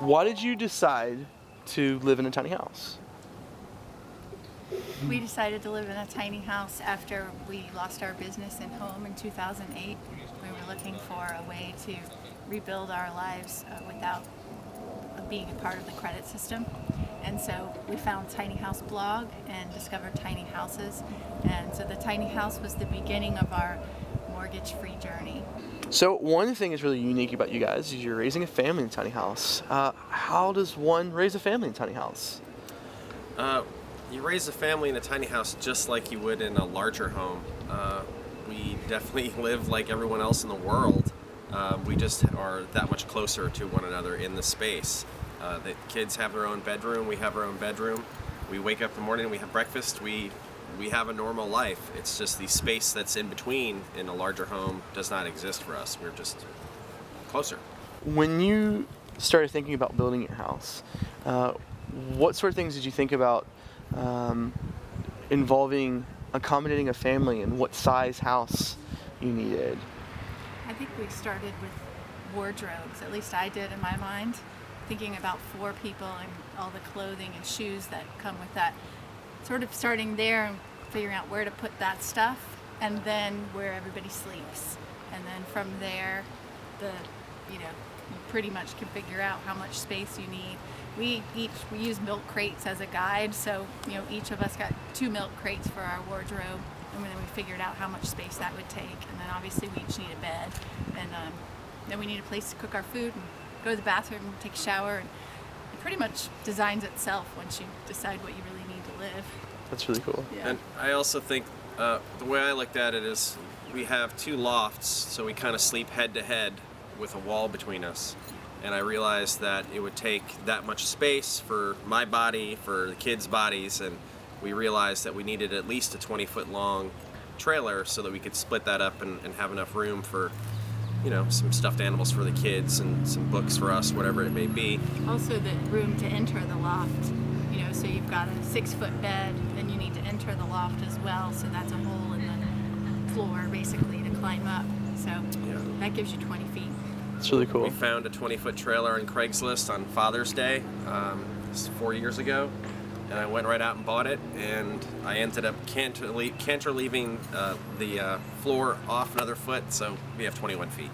Why did you decide to live in a tiny house? We decided to live in a tiny house after we lost our business and home in 2008. We were looking for a way to rebuild our lives without being a part of the credit system. And so we found Tiny House blog and discovered tiny houses. And so the tiny house was the beginning of our mortgage-free journey. So one thing that's really unique about you guys is you're raising a family in a tiny house. How does one raise a family in a tiny house? You raise a family in a tiny house just like you would in a larger home. We definitely live like everyone else in the world. We just are that much closer to one another in the space. The kids have their own bedroom, we have our own bedroom. We wake up in the morning, we have breakfast, we have a normal life. It's just the space that's in between in a larger home does not exist for us. We're just closer. When you started thinking about building your house, what sort of things did you think about involving accommodating a family, and what size house you needed? I think we started with wardrobes, at least I did in my mind, thinking about 4 people and all the clothing and shoes that come with that. Sort of starting there and figuring out where to put that stuff, and then where everybody sleeps. And then from there, you pretty much can figure out how much space you need. We use milk crates as a guide, so each of us got 2 milk crates for our wardrobe, and then we figured out how much space that would take. And then obviously we each need a bed, and then we need a place to cook our food and go to the bathroom and take a shower. And it pretty much designs itself once you decide what you really need to live. That's really cool. Yeah. And I also think the way I looked at it is we have 2 lofts, so we kind of sleep head to head with a wall between us. And I realized that it would take that much space for my body, for the kids' bodies, and we realized that we needed at least a 20-foot long trailer so that we could split that up and have enough room for, some stuffed animals for the kids and some books for us, whatever it may be. Also the room to enter the loft, so you've got a 6-foot bed, then you need to enter the loft as well, so that's a hole in the floor basically to climb up. So that gives you 20 feet. It's really cool. We found a 20-foot trailer on Craigslist on Father's Day 4 years ago, and I went right out and bought it, and I ended up cantileeving the floor off another foot, so we have 21 feet.